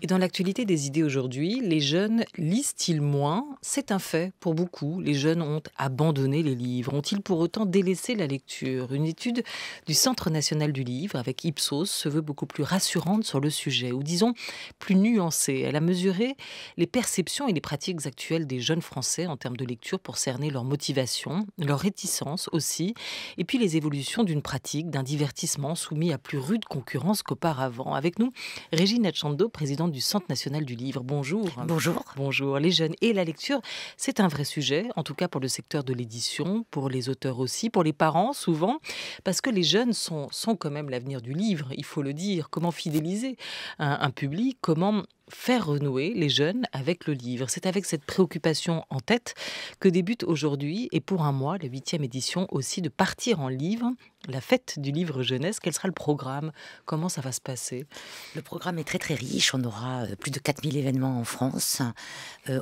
Et dans l'actualité des idées aujourd'hui, les jeunes lisent-ils moins? C'est un fait pour beaucoup. Les jeunes ont abandonné les livres. Ont-ils pour autant délaissé la lecture? Une étude du Centre national du livre avec Ipsos se veut beaucoup plus rassurante sur le sujet, ou disons plus nuancée. Elle a mesuré les perceptions et les pratiques actuelles des jeunes Français en termes de lecture pour cerner leur motivation, leur réticence aussi, et puis les évolutions d'une pratique, d'un divertissement soumis à plus rude concurrence qu'auparavant. Avec nous, Régine Achando, présidente du Centre national du livre. Bonjour. Bonjour. Bonjour. Les jeunes et la lecture, c'est un vrai sujet, en tout cas pour le secteur de l'édition, pour les auteurs aussi, pour les parents souvent, parce que les jeunes sont quand même l'avenir du livre, il faut le dire. Comment fidéliser un public? Comment faire renouer les jeunes avec le livre? C'est avec cette préoccupation en tête que débute aujourd'hui, et pour un mois, la 8e édition aussi de Partir en livre, la fête du livre jeunesse. Quel sera le programme? Comment ça va se passer? Le programme est très très riche. On aura plus de 4000 événements en France.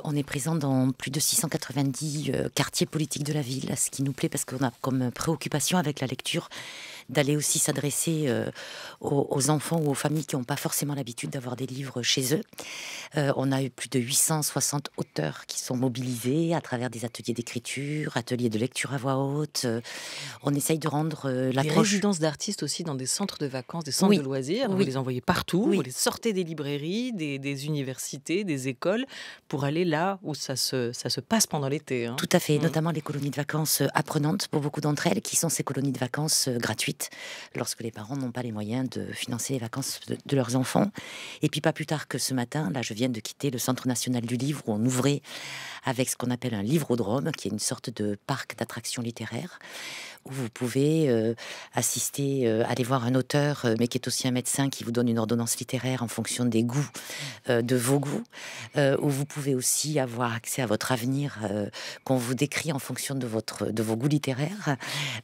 On est présent dans plus de 690 quartiers politiques de la ville, ce qui nous plaît parce qu'on a comme préoccupation avec la lecture d'aller aussi s'adresser aux enfants ou aux familles qui n'ont pas forcément l'habitude d'avoir des livres chez eux. On a eu plus de 860 auteurs qui sont mobilisés à travers des ateliers d'écriture, ateliers de lecture à voix haute. On essaye de rendre Des l'approche... résidences d'artistes aussi dans des centres de vacances, des centres de Oui, loisirs. Vous oui, les envoyez partout, vous oui. les sortez des librairies, des universités, des écoles, pour aller là où ça se passe pendant l'été, hein. Tout à fait, Mm. notamment les colonies de vacances apprenantes pour beaucoup d'entre elles, qui sont ces colonies de vacances gratuites, lorsque les parents n'ont pas les moyens de financer les vacances de leurs enfants. Et puis pas plus tard que ce matin, là je viens de quitter le Centre national du livre, où on ouvrait avec ce qu'on appelle un livrodrome, qui est une sorte de parc d'attractions littéraires, où vous pouvez assister, aller voir un auteur, mais qui est aussi un médecin qui vous donne une ordonnance littéraire en fonction des goûts, de vos goûts, où vous pouvez aussi avoir accès à votre avenir, qu'on vous décrit en fonction de vos goûts littéraires,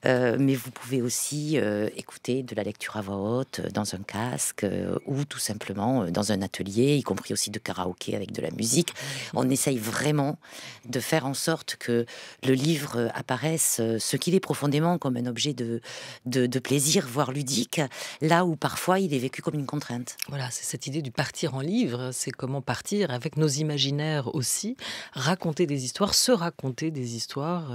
mais vous pouvez aussi écouter de la lecture à voix haute dans un casque, ou tout simplement dans un atelier, y compris aussi de karaoké avec de la musique. On essaye vraiment de faire en sorte que le livre apparaisse ce qu'il est profondément, comme un objet de plaisir, voire ludique, là où parfois il est vécu comme une contrainte. Voilà, c'est cette idée du partir en livre, c'est comment partir avec nos imaginaires aussi, raconter des histoires, se raconter des histoires,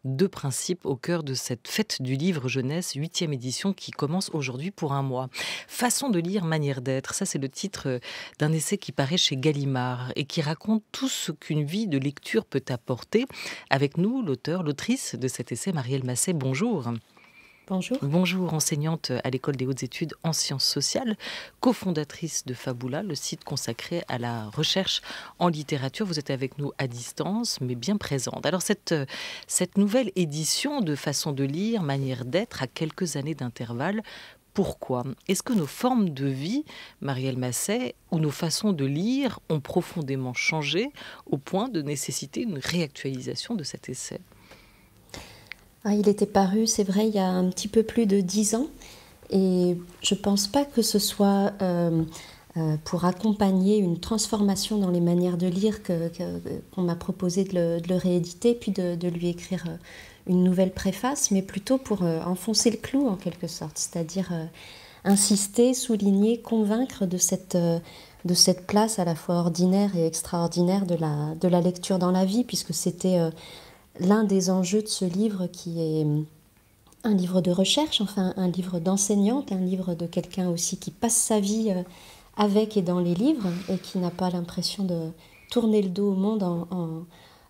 deux principes au cœur de cette fête du livre jeunesse, 8e édition qui commence aujourd'hui pour un mois. Façon de lire, manière d'être, ça c'est le titre d'un essai qui paraît chez Gallimard et qui raconte tout ce qu'une vie de lecture peut apporter. Avec nous, l'auteur, l'autrice de cet essai, Marielle Masset, bonjour. Bonjour. Bonjour, enseignante à l'École des hautes études en sciences sociales, cofondatrice de Fabula, le site consacré à la recherche en littérature. Vous êtes avec nous à distance, mais bien présente. Alors cette nouvelle édition de Façon de lire, manière d'être, à quelques années d'intervalle, pourquoi? Est-ce que nos formes de vie, Marielle Masset, ou nos façons de lire ont profondément changé au point de nécessiter une réactualisation de cet essai? Il était paru, c'est vrai, il y a un petit peu plus de 10 ans. Et je ne pense pas que ce soit pour accompagner une transformation dans les manières de lire qu'on m'a proposé de le rééditer, puis de lui écrire une nouvelle préface, mais plutôt pour enfoncer le clou en quelque sorte, c'est-à-dire insister, souligner, convaincre de cette place à la fois ordinaire et extraordinaire de la lecture dans la vie, puisque c'était l'un des enjeux de ce livre qui est un livre de recherche, enfin un livre d'enseignante, un livre de quelqu'un aussi qui passe sa vie avec et dans les livres et qui n'a pas l'impression de tourner le dos au monde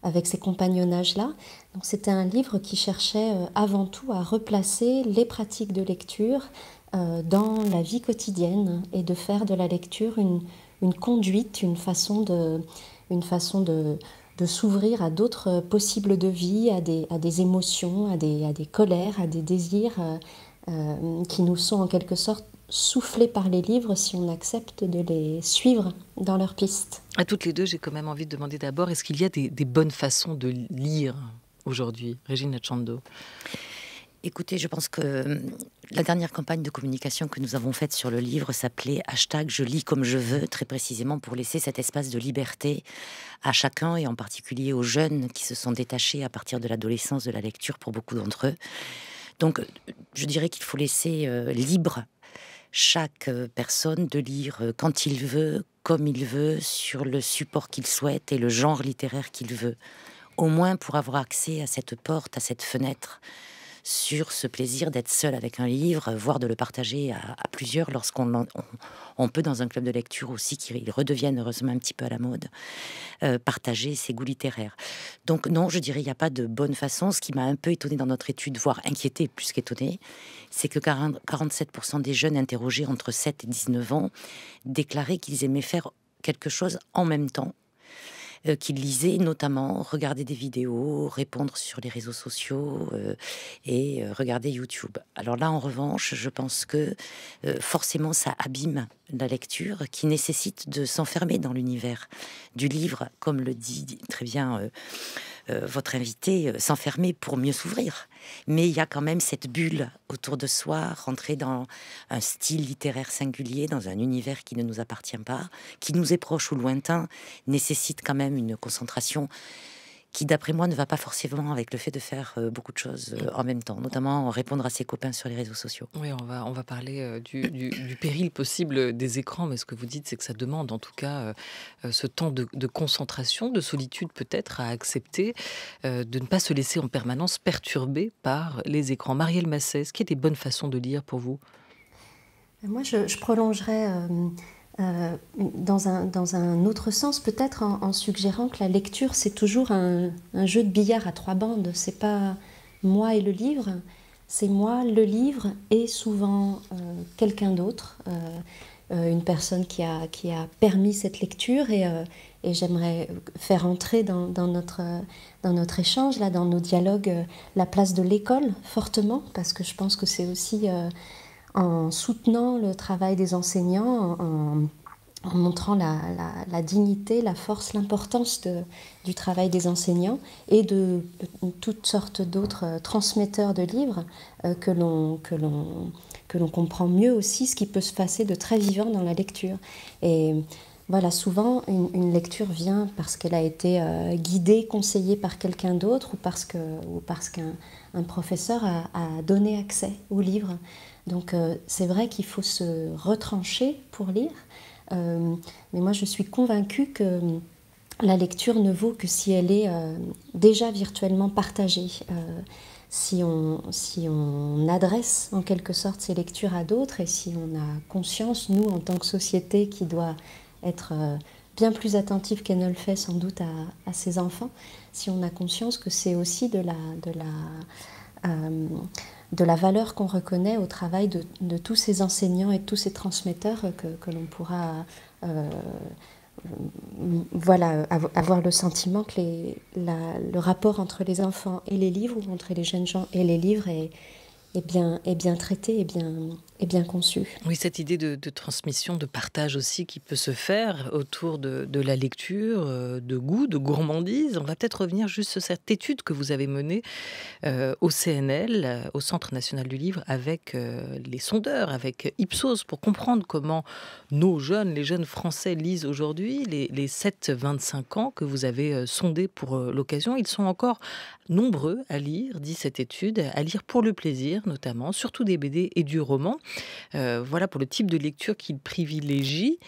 avec ces compagnonnages-là. Donc c'était un livre qui cherchait avant tout à replacer les pratiques de lecture dans la vie quotidienne et de faire de la lecture une conduite, une façon de s'ouvrir à d'autres possibles de vie, à des émotions, à des colères, à des désirs qui nous sont en quelque sorte soufflés par les livres si on accepte de les suivre dans leur piste. À toutes les deux, j'ai quand même envie de demander d'abord, est-ce qu'il y a des bonnes façons de lire aujourd'hui? Régine Achando. Écoutez, je pense que la dernière campagne de communication que nous avons faite sur le livre s'appelait #Je lis comme je veux, très précisément pour laisser cet espace de liberté à chacun et en particulier aux jeunes qui se sont détachés à partir de l'adolescence de la lecture pour beaucoup d'entre eux. Donc, je dirais qu'il faut laisser libre chaque personne de lire quand il veut, comme il veut, sur le support qu'il souhaite et le genre littéraire qu'il veut. Au moins pour avoir accès à cette porte, à cette fenêtre, sur ce plaisir d'être seul avec un livre, voire de le partager à plusieurs on peut dans un club de lecture aussi, qui redevienne heureusement un petit peu à la mode, partager ses goûts littéraires. Donc non, je dirais il n'y a pas de bonne façon. Ce qui m'a un peu étonnée dans notre étude, voire inquiétée plus qu'étonnée, c'est que 47% des jeunes interrogés entre 7 et 19 ans déclaraient qu'ils aimaient faire quelque chose en même temps, qu'ils lisaient, notamment regarder des vidéos, répondre sur les réseaux sociaux et regarder YouTube. Alors là, en revanche, je pense que forcément, ça abîme la lecture, qui nécessite de s'enfermer dans l'univers du livre, comme le dit très bien votre invité, s'enfermer pour mieux s'ouvrir. Mais il y a quand même cette bulle autour de soi, rentrer dans un style littéraire singulier, dans un univers qui ne nous appartient pas, qui nous est proche ou lointain, nécessite quand même une concentration qui, d'après moi, ne va pas forcément avec le fait de faire beaucoup de choses en même temps, notamment répondre à ses copains sur les réseaux sociaux. Oui, on va parler du péril possible des écrans, mais ce que vous dites, c'est que ça demande en tout cas ce temps de concentration, de solitude peut-être à accepter, de ne pas se laisser en permanence perturber par les écrans. Marielle Masset, est-ce qu'il y a des bonnes façons de lire pour vous? Moi, je prolongerais dans un autre sens, peut-être en suggérant que la lecture, c'est toujours un jeu de billard à 3 bandes. C'est pas moi et le livre, c'est moi, le livre et souvent quelqu'un d'autre, une personne qui a permis cette lecture. Et j'aimerais faire entrer dans notre échange, là, dans nos dialogues, la place de l'école fortement, parce que je pense que c'est aussi en soutenant le travail des enseignants, en montrant la dignité, la force, l'importance du travail des enseignants et de toutes sortes d'autres transmetteurs de livres, que l'on comprend mieux aussi ce qui peut se passer de très vivant dans la lecture. Et voilà, souvent une lecture vient parce qu'elle a été guidée, conseillée par quelqu'un d'autre, ou parce qu'un professeur a donné accès au livre. Donc c'est vrai qu'il faut se retrancher pour lire, mais moi je suis convaincue que la lecture ne vaut que si elle est déjà virtuellement partagée. Si on adresse en quelque sorte ces lectures à d'autres, et si on a conscience, nous en tant que société qui doit être bien plus attentive qu'elle ne le fait sans doute à ses enfants, si on a conscience que c'est aussi de la valeur qu'on reconnaît au travail de tous ces enseignants et de tous ces transmetteurs, que l'on pourra avoir le sentiment que le rapport entre les enfants et les livres, ou entre les jeunes gens et les livres, est bien traité, est bien conçu. Oui, cette idée de transmission, de partage aussi qui peut se faire autour de la lecture, de goût, de gourmandise. On va peut-être revenir juste sur cette étude que vous avez menée au CNL, au Centre national du livre, avec les sondeurs, avec Ipsos, pour comprendre comment nos jeunes, les jeunes Français lisent aujourd'hui. Les 7-25 ans que vous avez sondés pour l'occasion, ils sont encore nombreux à lire, dit cette étude, à lire pour le plaisir notamment, surtout des BD et du roman. Voilà pour le type de lecture qu'ils privilégient.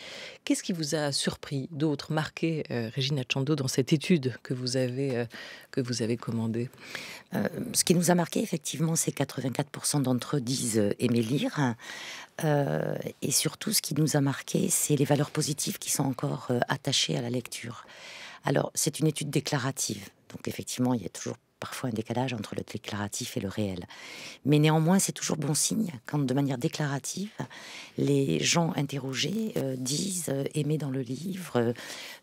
Qu'est-ce qui vous a surpris d'autre, marqué, Régine Atchando, dans cette étude que vous avez commandée? Ce qui nous a marqué, effectivement, c'est 84% d'entre eux disent aimer lire. Et surtout, ce qui nous a marqué, c'est les valeurs positives qui sont encore attachées à la lecture. Alors, c'est une étude déclarative. Donc, effectivement, il y a toujours parfois un décalage entre le déclaratif et le réel. Mais néanmoins, c'est toujours bon signe quand, de manière déclarative, les gens interrogés disent aimer dans le livre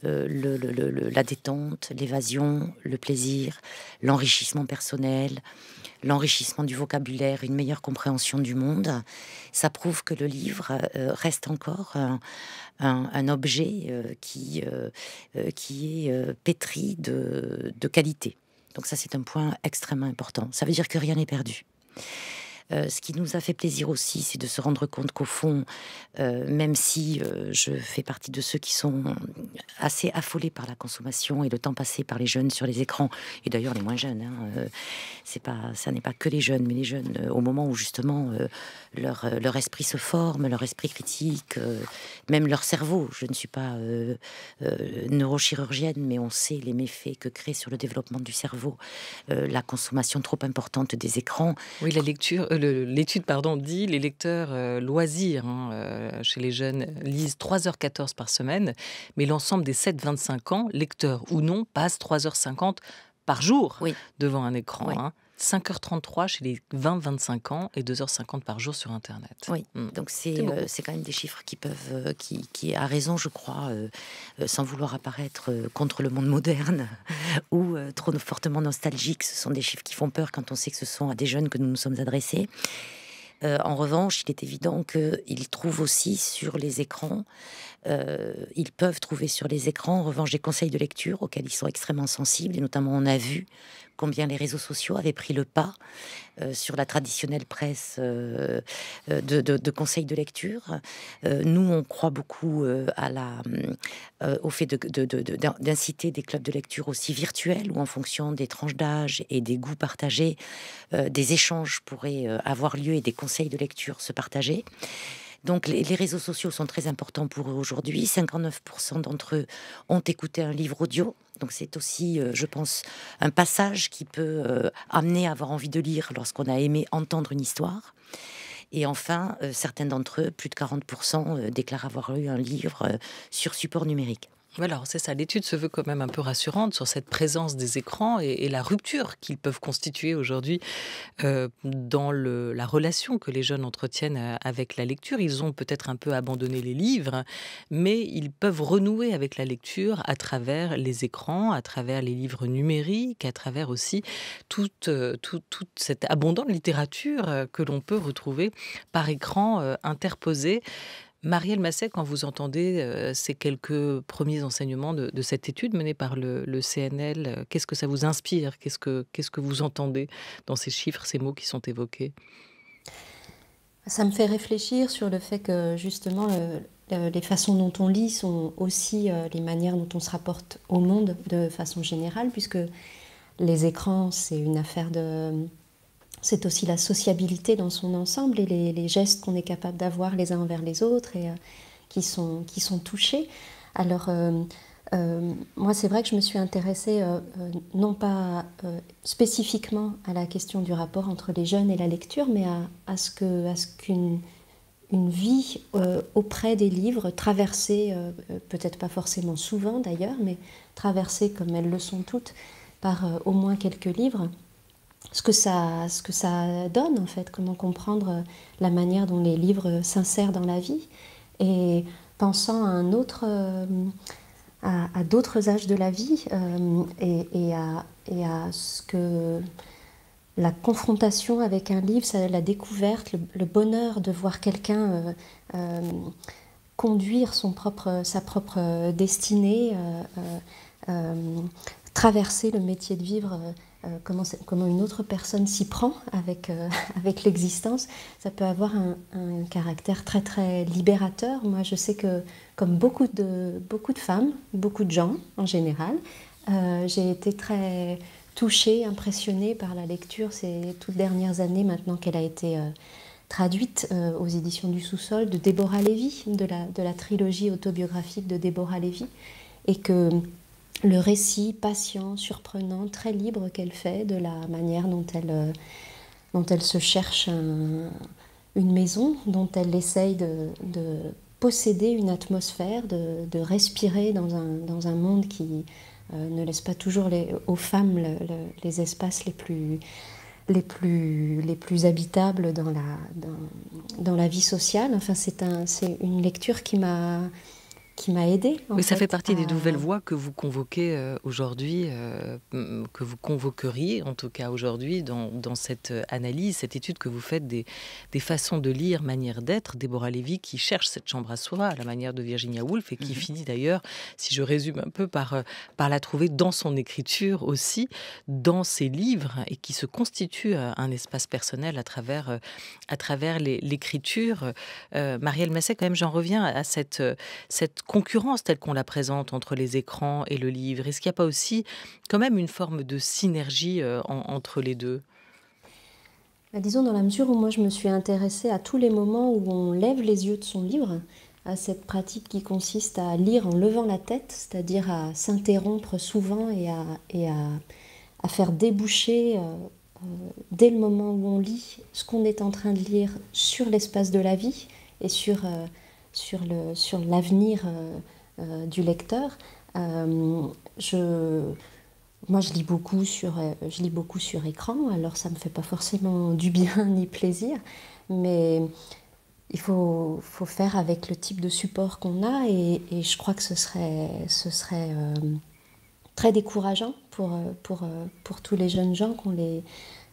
la détente, l'évasion, le plaisir, l'enrichissement personnel, l'enrichissement du vocabulaire, une meilleure compréhension du monde. Ça prouve que le livre reste encore un objet qui est pétri de qualité. Donc ça, c'est un point extrêmement important. Ça veut dire que rien n'est perdu. Ce qui nous a fait plaisir aussi, c'est de se rendre compte qu'au fond, même si je fais partie de ceux qui sont assez affolés par la consommation et le temps passé par les jeunes sur les écrans, et d'ailleurs les moins jeunes, hein, ça n'est pas que les jeunes, mais les jeunes, au moment où justement leur esprit se forme, leur esprit critique, même leur cerveau. Je ne suis pas neurochirurgienne, mais on sait les méfaits que crée sur le développement du cerveau la consommation trop importante des écrans. Oui, la lecture, l'étude, pardon, dit les lecteurs loisirs chez les jeunes lisent 3h14 par semaine, mais l'ensemble des 7-25 ans, lecteurs ou non, passent 3h50 par jour Oui. devant un écran. Oui. 5h33 chez les 20-25 ans et 2h50 par jour sur Internet. Oui, donc c'est quand même des chiffres qui peuvent, qui a raison, je crois, sans vouloir apparaître contre le monde moderne ou trop fortement nostalgique. Ce sont des chiffres qui font peur quand on sait que ce sont à des jeunes que nous nous sommes adressés. En revanche, il est évident qu'ils trouvent aussi sur les écrans, ils peuvent trouver sur les écrans, en revanche, des conseils de lecture auxquels ils sont extrêmement sensibles. Et notamment, on a vu combien les réseaux sociaux avaient pris le pas sur la traditionnelle presse de conseils de lecture. Nous, on croit beaucoup au fait d'inciter des clubs de lecture aussi virtuels, où en fonction des tranches d'âge et des goûts partagés, des échanges pourraient avoir lieu et des conseils de lecture se partager. Donc les réseaux sociaux sont très importants pour eux aujourd'hui. 59% d'entre eux ont écouté un livre audio. Donc c'est aussi, je pense, un passage qui peut amener à avoir envie de lire lorsqu'on a aimé entendre une histoire. Et enfin, certains d'entre eux, plus de 40%, déclarent avoir eu un livre sur support numérique. Voilà, alors c'est ça. L'étude se veut quand même un peu rassurante sur cette présence des écrans et la rupture qu'ils peuvent constituer aujourd'hui dans la relation que les jeunes entretiennent avec la lecture. Ils ont peut-être un peu abandonné les livres, mais ils peuvent renouer avec la lecture à travers les écrans, à travers les livres numériques, à travers aussi toute cette abondante littérature que l'on peut retrouver par écran interposé. Marielle Masset, quand vous entendez ces quelques premiers enseignements de cette étude menée par le CNL, qu'est-ce que ça vous inspire ? Qu'est-ce que vous entendez dans ces chiffres, ces mots qui sont évoqués ? Ça me fait réfléchir sur le fait que justement les façons dont on lit sont aussi les manières dont on se rapporte au monde de façon générale, puisque les écrans, c'est une affaire de... C'est aussi la sociabilité dans son ensemble et les gestes qu'on est capable d'avoir les uns envers les autres et qui sont touchés. Alors, moi, c'est vrai que je me suis intéressée non pas spécifiquement à la question du rapport entre les jeunes et la lecture, mais à ce qu'une vie auprès des livres, traversée, peut-être pas forcément souvent d'ailleurs, mais traversée comme elles le sont toutes, par au moins quelques livres, ce que ça donne en fait, comment comprendre la manière dont les livres s'insèrent dans la vie, et pensant à à d'autres âges de la vie et à ce que la confrontation avec un livre, la découverte, le bonheur de voir quelqu'un conduire sa propre destinée, traverser le métier de vivre, comment une autre personne s'y prend avec l'existence, ça peut avoir un caractère très très libérateur. Moi je sais que comme beaucoup de femmes, beaucoup de gens en général, j'ai été très touchée, impressionnée par la lecture ces toutes dernières années, maintenant qu'elle a été traduite aux éditions du Sous-sol, de Déborah Lévy, de la trilogie autobiographique de Déborah Lévy, et que le récit patient, surprenant, très libre qu'elle fait de la manière dont elle se cherche une maison, dont elle essaye de posséder une atmosphère, de respirer dans un monde qui ne laisse pas toujours aux femmes les espaces les plus habitables dans la vie sociale. Enfin, c'est une lecture qui aidée. Oui, ça fait partie des nouvelles voix que vous convoquez aujourd'hui, que vous convoqueriez en tout cas aujourd'hui dans cette analyse, cette étude que vous faites des façons de lire, manière d'être. Déborah Lévy qui cherche cette chambre à soi à la manière de Virginia Woolf et qui finit d'ailleurs, si je résume un peu, par la trouver dans son écriture aussi, dans ses livres, et qui se constitue un espace personnel à travers l'écriture. Marielle Massey, quand même, j'en reviens à cette concurrence telle qu'on la présente entre les écrans et le livre. Est-ce qu'il n'y a pas aussi quand même une forme de synergie entre les deux ? Disons, dans la mesure où moi je me suis intéressée à tous les moments où on lève les yeux de son livre, à cette pratique qui consiste à lire en levant la tête, c'est-à-dire à s'interrompre souvent et à faire déboucher dès le moment où on lit ce qu'on est en train de lire sur l'espace de la vie et sur l'avenir du lecteur. Moi, je lis beaucoup sur écran, alors ça ne me fait pas forcément du bien ni plaisir, mais il faut faire avec le type de support qu'on a, et je crois que ce serait très décourageant pour tous les jeunes gens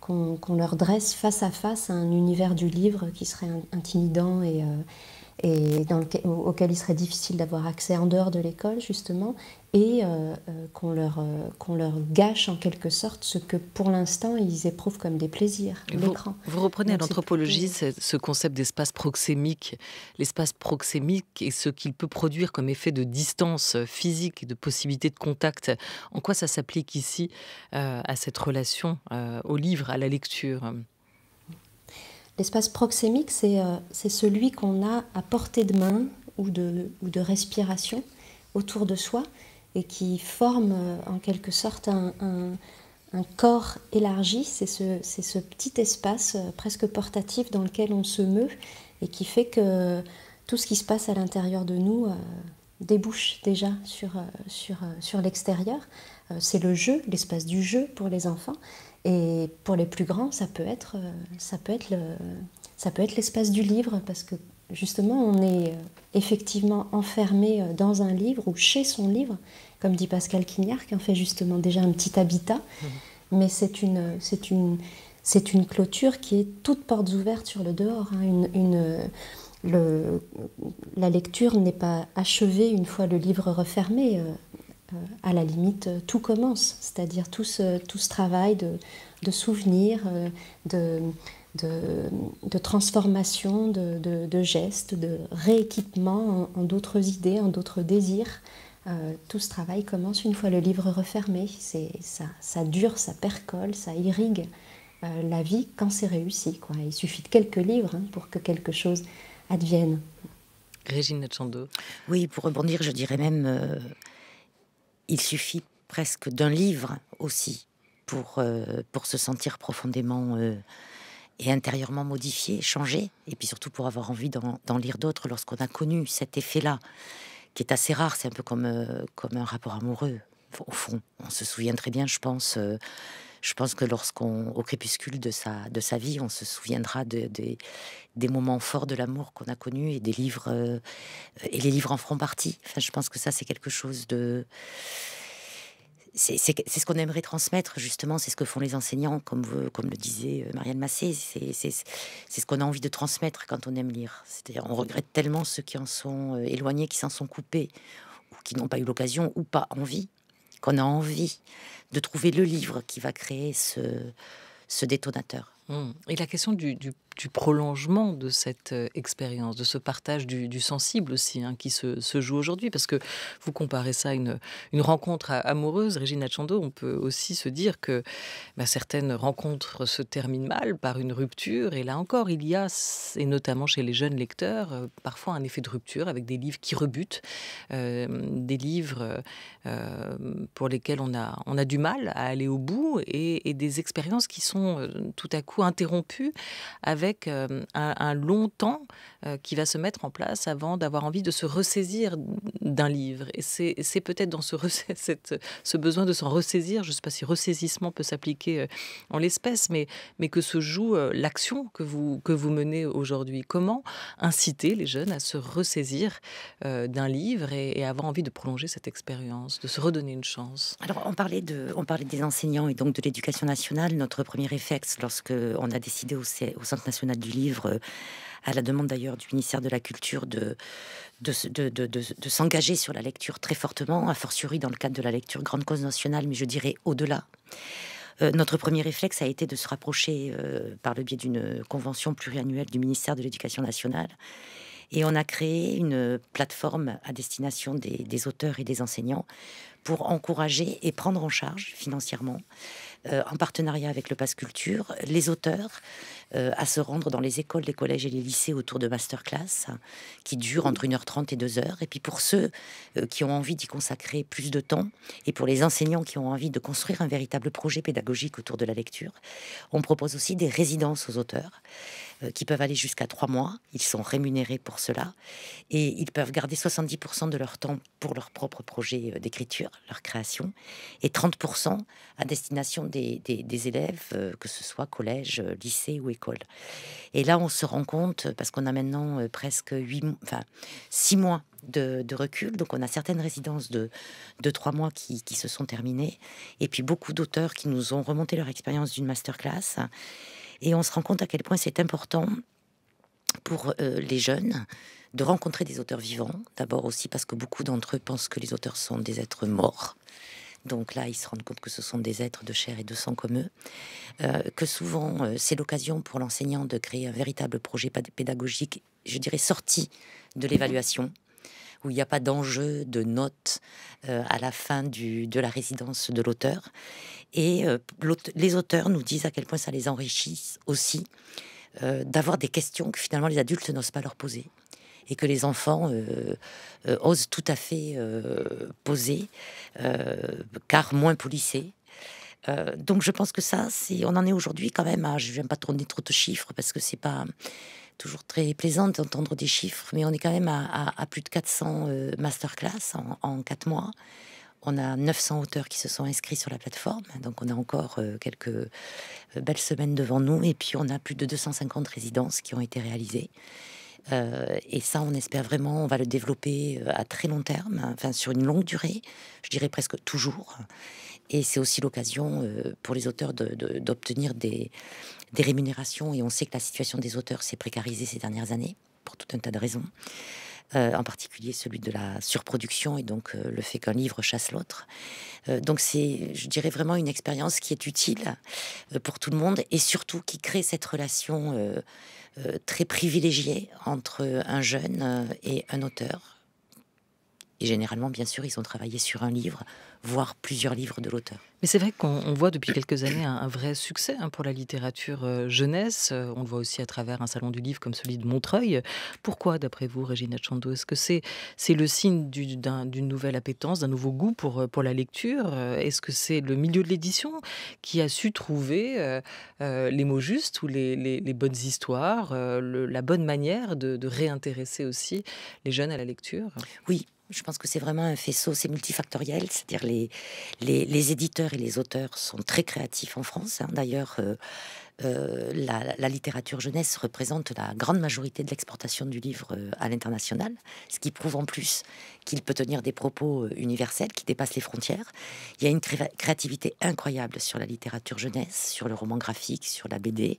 qu'on leur dresse face à face à un univers du livre qui serait intimidant et auquel il serait difficile d'avoir accès en dehors de l'école, justement, et qu'on leur gâche en quelque sorte ce que pour l'instant ils éprouvent comme des plaisirs, l'écran. Vous reprenez à l'anthropologie ce concept d'espace proxémique. L'espace proxémique et ce qu'il peut produire comme effet de distance physique et de possibilité de contact. En quoi ça s'applique ici à cette relation au livre, à la lecture ? L'espace proxémique, c'est celui qu'on a à portée de main ou de respiration autour de soi et qui forme en quelque sorte un corps élargi. C'est ce petit espace presque portatif dans lequel on se meut et qui fait que tout ce qui se passe à l'intérieur de nous débouche déjà sur l'extérieur. C'est le jeu, l'espace du jeu pour les enfants. Et pour les plus grands, ça peut être l'espace du livre, parce que justement, on est effectivement enfermé dans un livre ou chez son livre, comme dit Pascal Quignard, qui en fait justement déjà un petit habitat. Mais c'est une clôture qui est toute portes ouvertes sur le dehors. La lecture n'est pas achevée une fois le livre refermé. À la limite, tout commence, c'est-à-dire tout ce travail de souvenirs, de transformation, de gestes, de rééquipement en d'autres idées, en d'autres désirs. Tout ce travail commence une fois le livre refermé. Ça dure, ça percole, ça irrigue la vie quand c'est réussi, quoi. Il suffit de quelques livres pour que quelque chose advienne. Régine Natchando. Oui, pour rebondir, je dirais même... il suffit presque d'un livre aussi pour se sentir profondément et intérieurement modifié, changé, et puis surtout pour avoir envie d'en lire d'autres lorsqu'on a connu cet effet-là, qui est assez rare. C'est un peu comme un rapport amoureux, au fond. On se souvient très bien, je pense que au crépuscule de sa vie, on se souviendra des moments forts de l'amour qu'on a connus, et des livres, et les livres en feront partie. Enfin, je pense que ça, c'est quelque chose de... C'est ce qu'on aimerait transmettre, justement. C'est ce que font les enseignants, comme le disait Marielle Massey. C'est ce qu'on a envie de transmettre quand on aime lire. C'est-à-dire, on regrette tellement ceux qui en sont éloignés, qui s'en sont coupés, ou qui n'ont pas eu l'occasion, ou pas envie, qu'on a envie de trouver le livre qui va créer ce détonateur. Et la question du prolongement de cette expérience, de ce partage du sensible aussi, qui se joue aujourd'hui, parce que vous comparez ça à une rencontre amoureuse, Régine Natchando, on peut aussi se dire que certaines rencontres se terminent mal par une rupture, et là encore, il y a, et notamment chez les jeunes lecteurs, parfois un effet de rupture avec des livres qui rebutent, des livres pour lesquels on a du mal à aller au bout, et des expériences qui sont tout à coup interrompues avec avec un long temps qui va se mettre en place avant d'avoir envie de se ressaisir d'un livre. Et c'est peut-être dans ce besoin de s'en ressaisir, je ne sais pas si ressaisissement peut s'appliquer en l'espèce, mais que se joue l'action que vous menez aujourd'hui. Comment inciter les jeunes à se ressaisir d'un livre et avoir envie de prolonger cette expérience, de se redonner une chance? Alors, on parlait des enseignants et donc de l'éducation nationale. Notre premier réflexe, lorsque on a décidé au Centre national du livre, à la demande d'ailleurs du ministère de la Culture, de s'engager sur la lecture très fortement, a fortiori dans le cadre de la lecture grande cause nationale, mais je dirais au-delà. Notre premier réflexe a été de se rapprocher par le biais d'une convention pluriannuelle du ministère de l'Éducation nationale. Et on a créé une plateforme à destination des auteurs et des enseignants pour encourager et prendre en charge financièrement, en partenariat avec le Pass Culture, les auteurs à se rendre dans les écoles, les collèges et les lycées autour de masterclass qui durent entre 1h30 et 2h. Et puis pour ceux qui ont envie d'y consacrer plus de temps et pour les enseignants qui ont envie de construire un véritable projet pédagogique autour de la lecture, on propose aussi des résidences aux auteurs qui peuvent aller jusqu'à 3 mois. Ils sont rémunérés pour cela et ils peuvent garder 70% de leur temps pour leur propre projet d'écriture, leur création, et 30% à destination des élèves, que ce soit collège, lycée ou école. Et là, on se rend compte, parce qu'on a maintenant presque 6 mois de recul, donc on a certaines résidences de 3 mois qui se sont terminées, et puis beaucoup d'auteurs qui nous ont remonté leur expérience d'une masterclass. Et on se rend compte à quel point c'est important pour les jeunes de rencontrer des auteurs vivants. D'abord aussi parce que beaucoup d'entre eux pensent que les auteurs sont des êtres morts. Donc là, ils se rendent compte que ce sont des êtres de chair et de sang comme eux. Que souvent, c'est l'occasion pour l'enseignant de créer un véritable projet pédagogique, je dirais sorti de l'évaluation, où il n'y a pas d'enjeu de notes à la fin de la résidence de l'auteur. Et les auteurs nous disent à quel point ça les enrichit aussi d'avoir des questions que finalement les adultes n'osent pas leur poser et que les enfants osent tout à fait poser, car moins policés. Donc je pense que ça, on en est aujourd'hui quand même à, je ne viens pas tourner trop de chiffres parce que c'est pas toujours très plaisant d'entendre des chiffres, mais on est quand même à plus de 400 masterclass en 4 mois. On a 900 auteurs qui se sont inscrits sur la plateforme, donc on a encore quelques belles semaines devant nous, et puis on a plus de 250 résidences qui ont été réalisées. Et ça, on espère vraiment, on va le développer à très long terme, enfin sur une longue durée, je dirais presque toujours. Et c'est aussi l'occasion pour les auteurs d'obtenir des rémunérations. Et on sait que la situation des auteurs s'est précarisée ces dernières années, pour tout un tas de raisons. En particulier celui de la surproduction et donc le fait qu'un livre chasse l'autre. Donc c'est, je dirais, vraiment une expérience qui est utile pour tout le monde et surtout qui crée cette relation très privilégiée entre un jeune et un auteur. Et généralement, bien sûr, ils ont travaillé sur un livre, voire plusieurs livres de l'auteur. Mais c'est vrai qu'on voit depuis quelques années un vrai succès pour la littérature jeunesse. On le voit aussi à travers un salon du livre comme celui de Montreuil. Pourquoi, d'après vous, Regina Chando? Est-ce que c'est le signe d'une nouvelle appétence, d'un nouveau goût pour la lecture? Est-ce que c'est le milieu de l'édition qui a su trouver les mots justes ou les bonnes histoires, la bonne manière de réintéresser aussi les jeunes à la lecture? Oui. Je pense que c'est vraiment un faisceau, c'est multifactoriel, c'est-à-dire les éditeurs et les auteurs sont très créatifs en France. D'ailleurs, la littérature jeunesse représente la grande majorité de l'exportation du livre à l'international, ce qui prouve en plus qu'il peut tenir des propos universels qui dépassent les frontières. Il y a une créativité incroyable sur la littérature jeunesse, sur le roman graphique, sur la BD.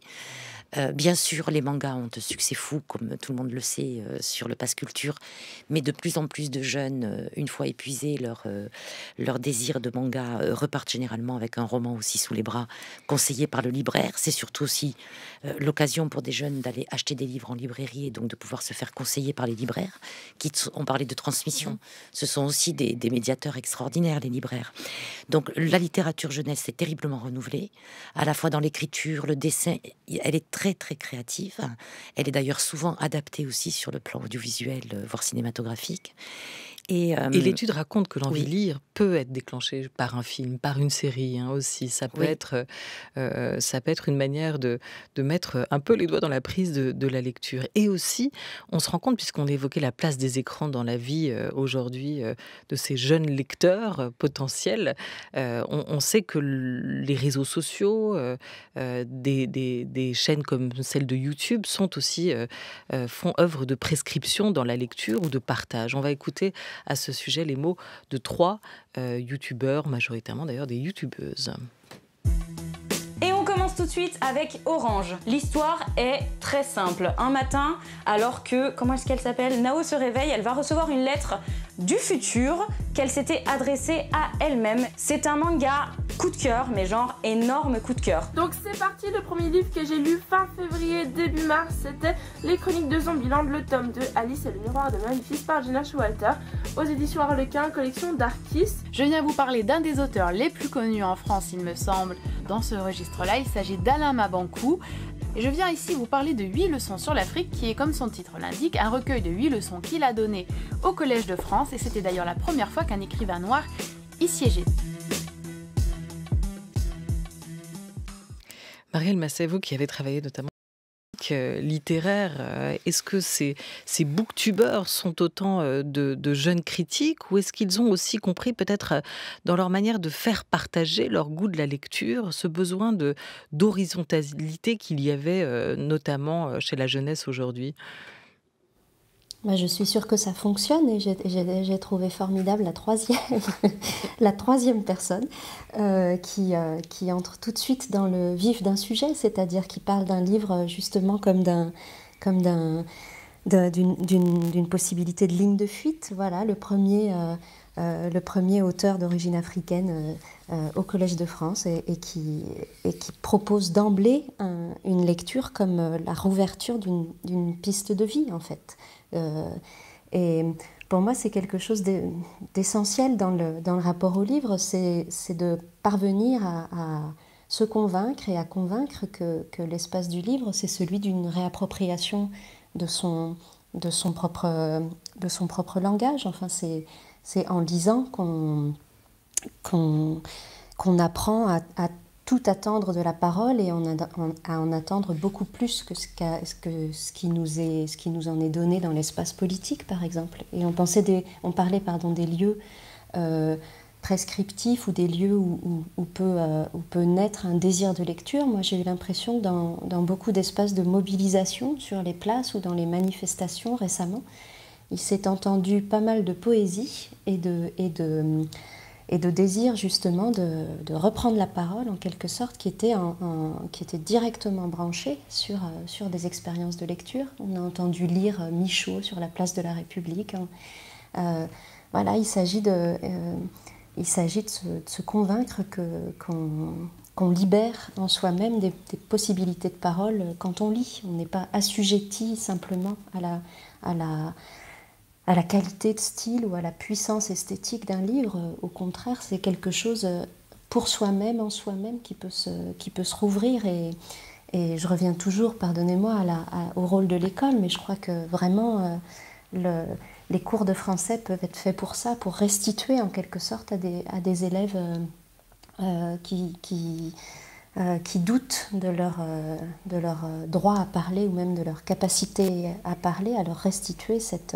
Bien sûr, les mangas ont un succès fou, comme tout le monde le sait, sur le Pass Culture, mais de plus en plus de jeunes, une fois épuisés leur désir de manga, repartent généralement avec un roman aussi sous les bras, conseillé par le libraire. C'est surtout aussi l'occasion pour des jeunes d'aller acheter des livres en librairie et donc de pouvoir se faire conseiller par les libraires, qui ont parlé de transmission. Ce sont aussi des médiateurs extraordinaires, les libraires. Donc la littérature jeunesse s'est terriblement renouvelée, à la fois dans l'écriture, le dessin. Elle est très très créative. Elle est d'ailleurs souvent adaptée aussi sur le plan audiovisuel, voire cinématographique. Et l'étude raconte que l'envie oui. de lire peut être déclenchée par un film, par une série aussi. Ça peut être une manière manière de mettre un peu les doigts dans la prise de la lecture. Et aussi, on se rend compte, puisqu'on évoquait la place des écrans dans la vie aujourd'hui de ces jeunes lecteurs potentiels, on sait que les réseaux sociaux, des chaînes comme celle de YouTube sont aussi, font œuvre de prescription dans la lecture ou de partage. On va écouter à ce sujet les mots de 3 youtubeurs, majoritairement d'ailleurs des youtubeuses. Et on commence tout de suite avec Orange. L'histoire est très simple. Un matin, alors que, comment est-ce qu'elle s'appelle, Nao se réveille, elle va recevoir une lettre du futur qu'elle s'était adressée à elle-même. C'est un manga coup de cœur, mais genre énorme coup de cœur. Donc c'est parti, le premier livre que j'ai lu fin février, début mars, c'était Les Chroniques de Zombieland, le tome 2, Alice et le miroir de Memphis par Gina Showalter, aux éditions Harlequin, collection Darkis. Je viens vous parler d'un des auteurs les plus connus en France, il me semble. Dans ce registre-là, il s'agit d'Alain Mabankou. Et je viens ici vous parler de 8 leçons sur l'Afrique, qui est, comme son titre l'indique, un recueil de 8 leçons qu'il a données au Collège de France, et c'était d'ailleurs la première fois qu'un écrivain noir y siégeait. Marielle Masset, vous qui avez travaillé notamment littéraire, est-ce que ces booktubeurs sont autant de jeunes critiques, ou est-ce qu'ils ont aussi compris peut-être dans leur manière de faire partager leur goût de la lecture, ce besoin d'horizontalité qu'il y avait notamment chez la jeunesse aujourd'hui? Je suis sûre que ça fonctionne, et j'ai trouvé formidable la troisième personne qui entre tout de suite dans le vif d'un sujet, c'est-à-dire qui parle d'un livre justement comme d'une possibilité de ligne de fuite. Voilà, le premier auteur d'origine africaine au Collège de France, et qui propose d'emblée une lecture comme la rouverture d'une piste de vie, en fait. Et pour moi, c'est quelque chose d'essentiel dans le rapport au livre, c'est de parvenir à se convaincre et à convaincre que l'espace du livre, c'est celui d'une réappropriation de son propre langage. Enfin, c'est en lisant qu'on apprend à tout attendre de la parole, et à en attendre beaucoup plus que ce qui nous en est donné dans l'espace politique, par exemple. Et on parlait des lieux prescriptifs, ou des lieux où peut naître un désir de lecture. Moi, j'ai eu l'impression que dans beaucoup d'espaces de mobilisation sur les places ou dans les manifestations récemment, il s'est entendu pas mal de poésie et de désir justement de reprendre la parole, en quelque sorte, qui était directement branché sur des expériences de lecture. On a entendu lire Michaud sur la place de la République. Voilà, il s'agit de se convaincre qu'on libère en soi-même des possibilités de parole quand on lit. On n'est pas assujetti simplement à la qualité de style ou à la puissance esthétique d'un livre. Au contraire, c'est quelque chose pour soi-même, en soi-même, qui peut se rouvrir. Et je reviens toujours, pardonnez-moi, au rôle de l'école, mais je crois que vraiment les cours de français peuvent être faits pour ça, pour restituer en quelque sorte à des élèves qui doutent de leur droit à parler, ou même de leur capacité à parler, à leur restituer cette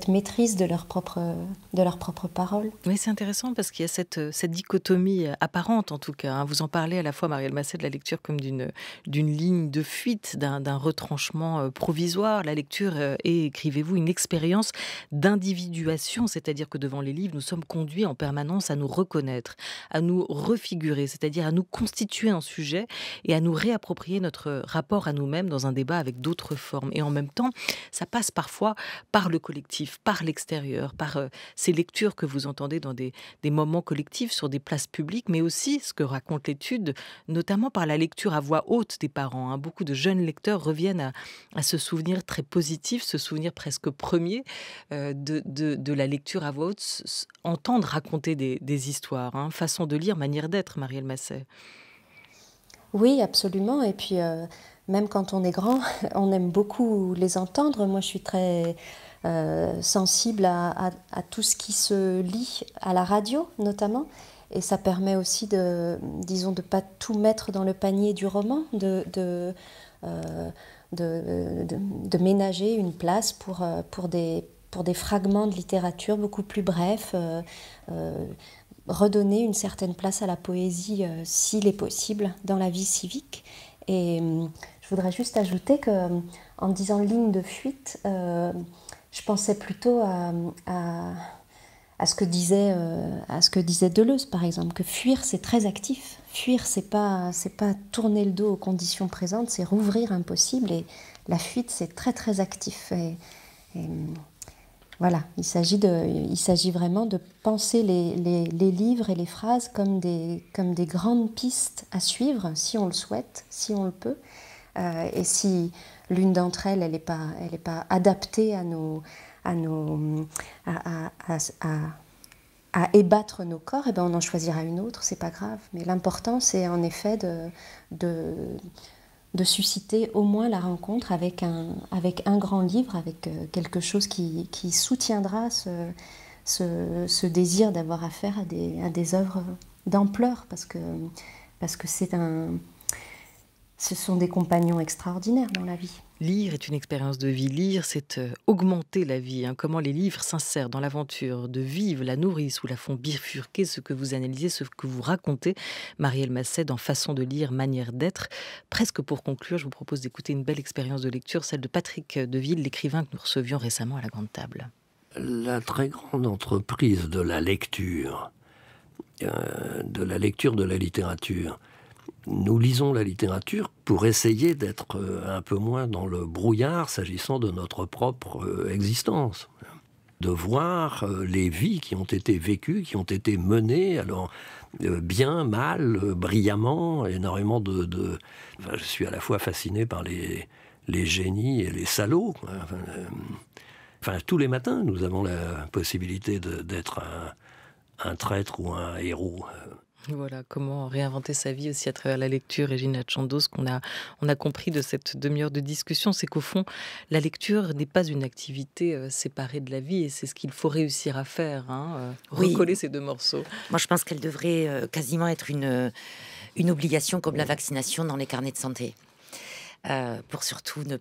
maîtrise de leur propre parole. Oui, c'est intéressant parce qu'il y a cette dichotomie apparente, en tout cas, hein. Vous en parlez à la fois, Marielle Masset, de la lecture comme d'une ligne de fuite, d'un retranchement provisoire. La lecture est, écrivez-vous, une expérience d'individuation, c'est-à-dire que devant les livres, nous sommes conduits en permanence à nous reconnaître, à nous refigurer, c'est-à-dire à nous constituer un sujet et à nous réapproprier notre rapport à nous-mêmes dans un débat avec d'autres formes. Et en même temps, ça passe parfois par le collectif, par l'extérieur, par ces lectures que vous entendez dans des moments collectifs sur des places publiques, mais aussi, ce que raconte l'étude, notamment par la lecture à voix haute des parents, hein. Beaucoup de jeunes lecteurs reviennent à ce souvenir très positif, ce souvenir presque premier de la lecture à voix haute, entendre raconter des histoires, hein. Façon de lire, manière d'être, Marielle Masset. Oui, absolument. Et puis, même quand on est grand, on aime beaucoup les entendre. Moi, je suis très sensible à tout ce qui se lit à la radio, notamment. et ça permet aussi disons, de pas tout mettre dans le panier du roman, de ménager une place pour des fragments de littérature beaucoup plus brefs, redonner une certaine place à la poésie s'il est possible dans la vie civique. Et je voudrais juste ajouter qu'en disant ligne de fuite, je pensais plutôt à ce que disait Deleuze, par exemple, que fuir, c'est très actif. Fuir, c'est pas tourner le dos aux conditions présentes, c'est rouvrir un possible. Et la fuite, c'est très, très actif. Et voilà, il s'agit vraiment de penser les livres et les phrases comme des grandes pistes à suivre, si on le souhaite, si on le peut. Et si l'une d'entre elles, elle n'est pas adaptée à ébattre nos corps, et ben on en choisira une autre, c'est pas grave. Mais l'important, c'est en effet de susciter au moins la rencontre avec un grand livre, avec quelque chose qui soutiendra ce désir d'avoir affaire à des œuvres d'ampleur, parce que ce sont des compagnons extraordinaires dans la vie. Lire est une expérience de vie. Lire, c'est augmenter la vie. Comment les livres s'insèrent dans l'aventure de vivre, la nourrissent ou la font bifurquer, ce que vous analysez, ce que vous racontez. Marielle Masset, dans Façon de lire, manière d'être. Presque pour conclure, je vous propose d'écouter une belle expérience de lecture, celle de Patrick Deville, l'écrivain que nous recevions récemment à la Grande Table. La très grande entreprise de la lecture, de la littérature. Nous lisons la littérature pour essayer d'être un peu moins dans le brouillard s'agissant de notre propre existence. De voir les vies qui ont été vécues, qui ont été menées, alors bien, mal, brillamment, énormément Enfin, je suis à la fois fasciné par les génies et les salauds. Enfin, tous les matins, nous avons la possibilité d'être un traître ou un héros. Voilà, comment réinventer sa vie aussi à travers la lecture. Regina Chandos, ce qu'on a compris de cette demi-heure de discussion, c'est qu'au fond, la lecture n'est pas une activité séparée de la vie, et c'est ce qu'il faut réussir à faire, recoller ces deux morceaux. Moi, je pense qu'elle devrait quasiment être une obligation comme la vaccination dans les carnets de santé. Pour surtout ne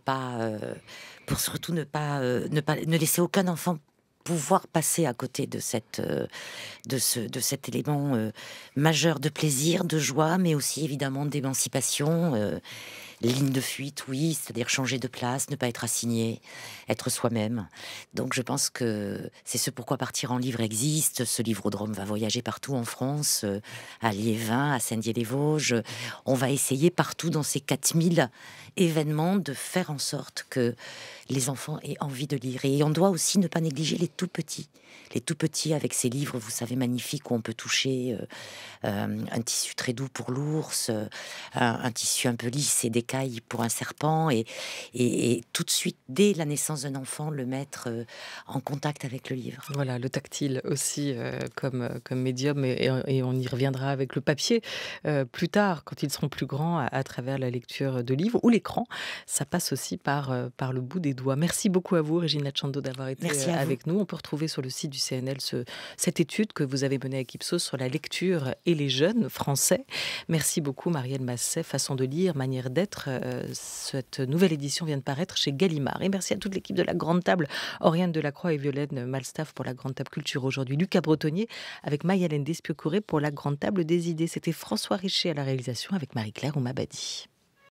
laisser aucun enfant pouvoir passer à côté de cet élément majeur de plaisir, de joie, mais aussi évidemment d'émancipation. Ligne de fuite, oui, c'est-à-dire changer de place, ne pas être assigné, être soi-même. Donc je pense que c'est ce pourquoi Partir en livre existe. Ce livrodrome va voyager partout en France, à Liévin, à Saint-Dié-les-Vosges. On va essayer partout dans ces 4000 événements de faire en sorte que les enfants aient envie de lire. Et on doit aussi ne pas négliger les tout petits. Les tout petits avec ces livres, vous savez, magnifiques, où on peut toucher un tissu très doux pour l'ours, un tissu un peu lisse et d'écailles pour un serpent, et tout de suite, dès la naissance d'un enfant, le mettre en contact avec le livre. Voilà, le tactile aussi comme médium, et on y reviendra avec le papier plus tard, quand ils seront plus grands, à travers la lecture de livres, ou l'écran. Ça passe aussi par le bout des doigts. Merci beaucoup à vous, Regina Chandos, d'avoir été avec nous. On peut retrouver sur le site du CNL cette étude que vous avez menée avec Ipsos sur la lecture et les jeunes français. Merci beaucoup, Marielle Masset. Façon de lire, manière d'être. Cette nouvelle édition vient de paraître chez Gallimard. Et merci à toute l'équipe de la Grande Table, Oriane Delacroix et Violaine Malstaff pour la Grande Table Culture aujourd'hui, Lucas Bretonnier avec Maï-Hélène Despieux-Couré pour la Grande Table des idées. C'était François Richer à la réalisation avec Marie-Claire Oumabadi.